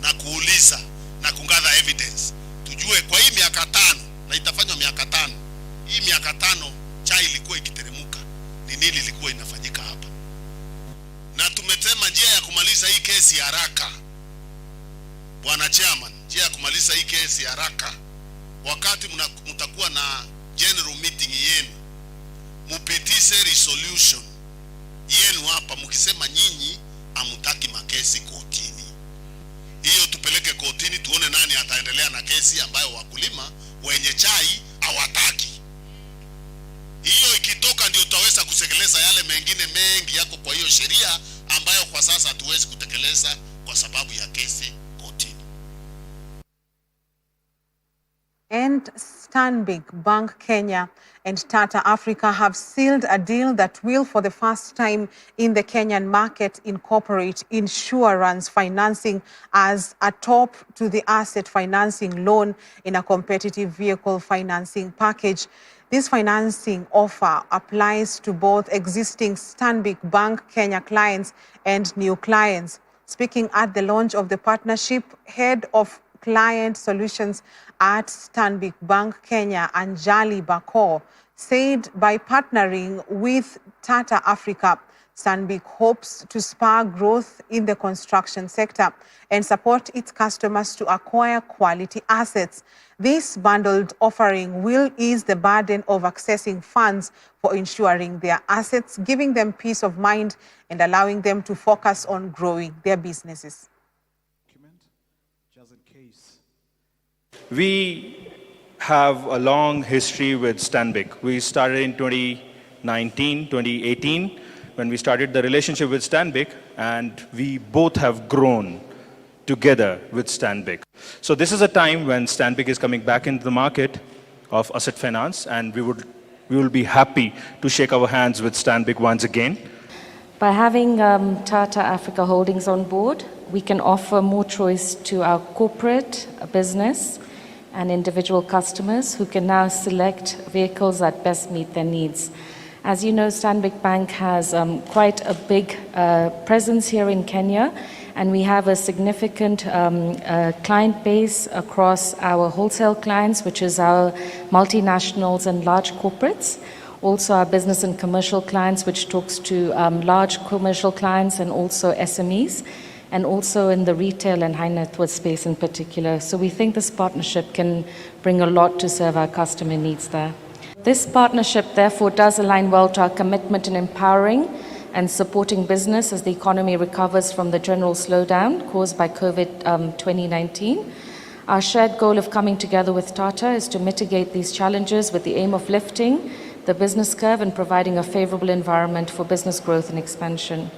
na kuuliza na kungather evidence. Tujue kwa hii miaka 5 na itafanywa miaka 5. Hii miaka 5 chai ilikuwa ikiteremuka. Ni nini ilikuwa inafanyika hapa? Na tumetema njia ya kumaliza hii kesi haraka. Bwana Chairman, njia ya kumaliza hii kesi haraka, wakati mtakuwa na general meeting yenu, mupitishe resolution yenu hapa mkisema nyinyi hamtaki makesi kotini. Hiyo tupeleke kotini tuone nani ataendelea na kesi ambayo wakulima wenye chai hawataki. Hiyo ikitoka ndio tutaweza kutekeleza yale mengine mengi yako kwa hiyo sheria ambayo kwa sasa hatuwezi kutekeleza kwa sababu ya kesi kotini. And Stanbic Bank Kenya and Tata Africa have sealed a deal that will, for the first time in the Kenyan market, incorporate insurance financing as a top to the asset financing loan in a competitive vehicle financing package. This financing offer applies to both existing Stanbic Bank Kenya clients and new clients. Speaking at the launch of the partnership, head of Client Solutions at Stanbic Bank Kenya, Anjali Bakor, said by partnering with Tata Africa, Stanbic hopes to spur growth in the construction sector and support its customers to acquire quality assets. This bundled offering will ease the burden of accessing funds for insuring their assets, giving them peace of mind and allowing them to focus on growing their businesses. We have a long history with Stanbic. We started in 2018, when we started the relationship with Stanbic, and we both have grown together with Stanbic. So this is a time when Stanbic is coming back into the market of asset finance, and we will be happy to shake our hands with Stanbic once again. By having Tata Africa Holdings on board, we can offer more choice to our corporate business and individual customers who can now select vehicles that best meet their needs. As you know, Stanbic Bank has quite a big presence here in Kenya, and we have a significant client base across our wholesale clients, which is our multinationals and large corporates. Also our business and commercial clients, which talks to large commercial clients and also SMEs, and also in the retail and high net worth space in particular. So we think this partnership can bring a lot to serve our customer needs there. This partnership therefore does align well to our commitment in empowering and supporting business as the economy recovers from the general slowdown caused by COVID-2019. Our shared goal of coming together with Tata is to mitigate these challenges with the aim of lifting the business curve and providing a favorable environment for business growth and expansion.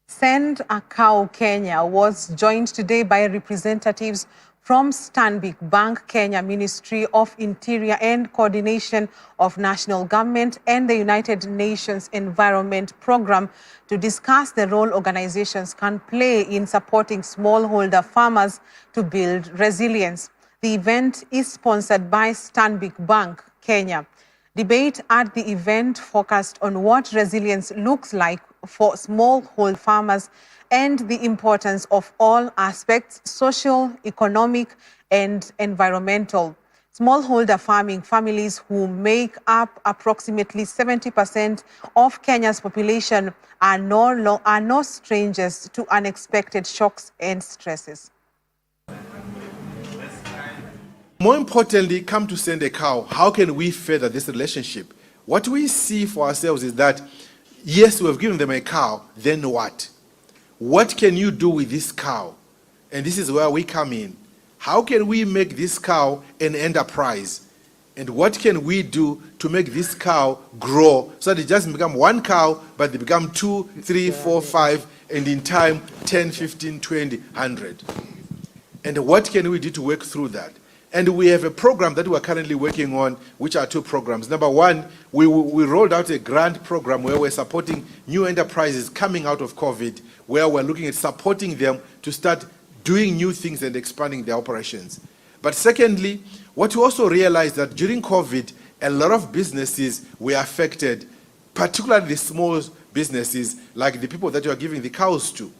Send a Cow Kenya was joined today by representatives from Stanbic Bank Kenya Ministry of Interior and Coordination of National Government and the United Nations Environment Programme to discuss the role organizations can play in supporting smallholder farmers to build resilience. The event is sponsored by Stanbic Bank Kenya. Debate at the event focused on what resilience looks like for smallholder farmers and the importance of all aspects, social, economic, and environmental. Smallholder farming families, who make up approximately 70% of Kenya's population, are no strangers to unexpected shocks and stresses. More importantly, come to Send a Cow. How can we further this relationship? What we see for ourselves is that, yes, we have given them a cow, then what? What can you do with this cow? And this is where we come in. How can we make this cow an enterprise? And what can we do to make this cow grow so that it doesn't become one cow, but they become 2, 3, 4, 5, and in time, 10, 15, 20, 100. And what can we do to work through that? And we have a program that we're currently working on, which are 2 programs. Number 1, we rolled out a grant program where we're supporting new enterprises coming out of COVID, where we're looking at supporting them to start doing new things and expanding their operations. But secondly, what we also realized that during COVID, a lot of businesses were affected, particularly the small businesses, like the people that you are giving the cows to.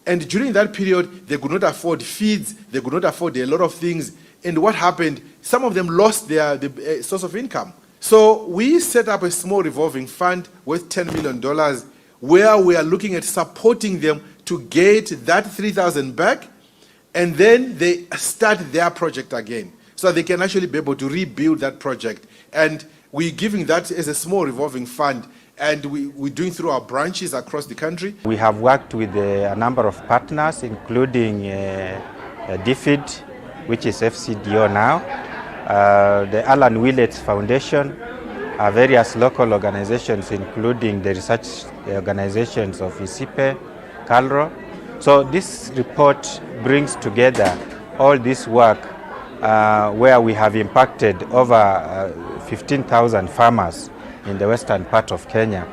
And during that period, they could not afford feeds, they could not afford a lot of things. And what happened? Some of them lost their source of income. So we set up a small revolving fund worth $10 million, where we are looking at supporting them to get that 3,000 back, and then they start their project again, so they can actually be able to rebuild that project. And we're giving that as a small revolving fund, and we're doing through our branches across the country. We have worked with a number of partners, including DFID, which is FCDO now, the Alan Willets Foundation, various local organizations, including the research organizations of ISIPE, CALRO. So this report brings together all this work where we have impacted over 15,000 farmers in the western part of Kenya.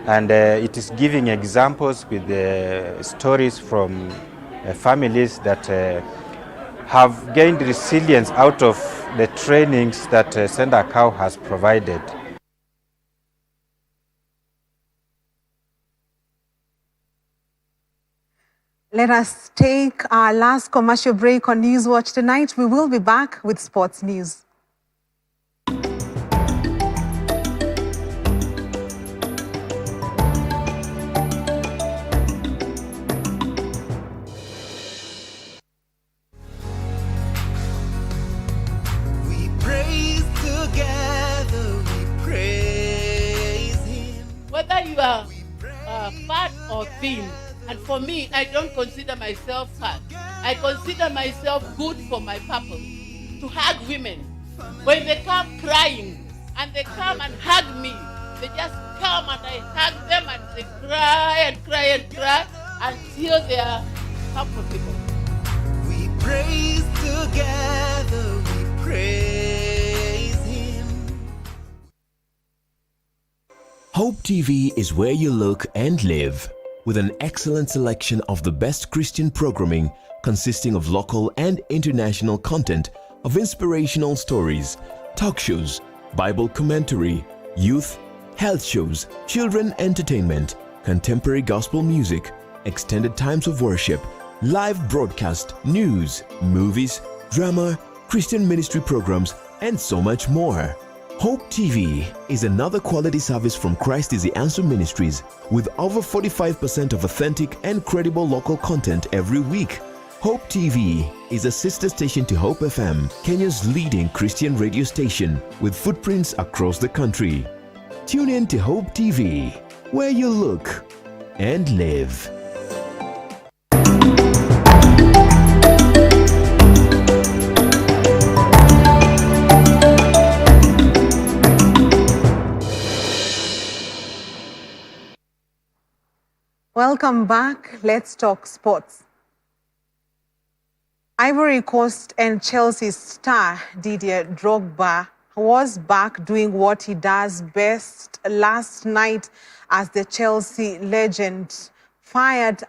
And it is giving examples with the stories from families that have gained resilience out of the trainings that Send a Cow has provided. Let us take our last commercial break on Newswatch tonight. We will be back with sports news. Whether you are fat or thin, and for me, I don't consider myself fat. I consider myself good for my purpose, to hug women. When they come crying, and they come and hug me, they just come and I hug them and they cry and cry and cry until they are comfortable. We praise together, we praise Him. Hope TV is where you look and live, with an excellent selection of the best Christian programming consisting of local and international content of inspirational stories, talk shows, Bible commentary, youth, health shows, children entertainment, contemporary gospel music, extended times of worship, live broadcast, news, movies, drama, Christian ministry programs, and so much more. Hope TV is another quality service from Christ is the Answer Ministries with over 45% of authentic and credible local content every week. Hope TV is a sister station to Hope FM, Kenya's leading Christian radio station with footprints across the country. Tune in to Hope TV, where you look and live. Welcome back. Let's talk sports. Ivory Coast and Chelsea star Didier Drogba was back doing what he does best last night as the Chelsea legend fired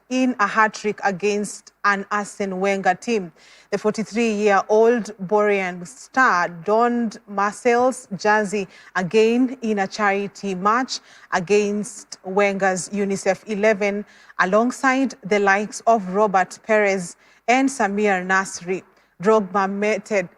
in a hat-trick against an Arsene Wenger team. The 43-year-old Borean star donned Marseille's jersey again in a charity match against Wenger's UNICEF 11, alongside the likes of Robert Perez and Samir Nasri. Drogba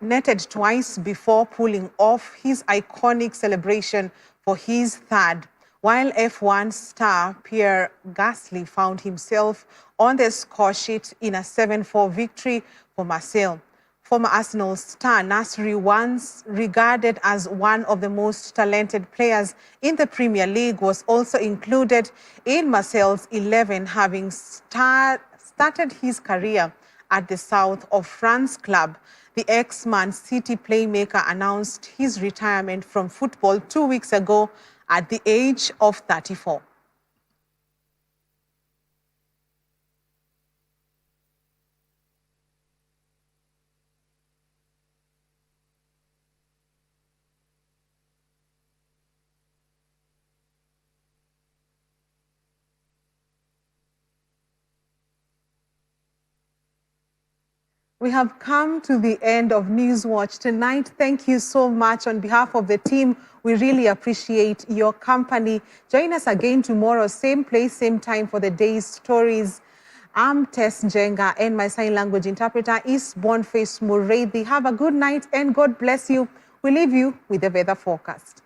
netted twice before pulling off his iconic celebration for his third, while F1 star Pierre Gasly found himself on the score sheet in a 7-4 victory for Marseille. Former Arsenal star Nasri, once regarded as one of the most talented players in the Premier League, was also included in Marseille's 11, having started his career at the South of France club. The ex-Man City playmaker announced his retirement from football 2 weeks ago at the age of 34. We have come to the end of Newswatch tonight. Thank you so much on behalf of the team. We really appreciate your company. Join us again tomorrow, same place, same time for the day's stories. I'm Tess Njenga and my sign language interpreter is Boniface Mureithi. Have a good night and God bless you. We leave you with the weather forecast.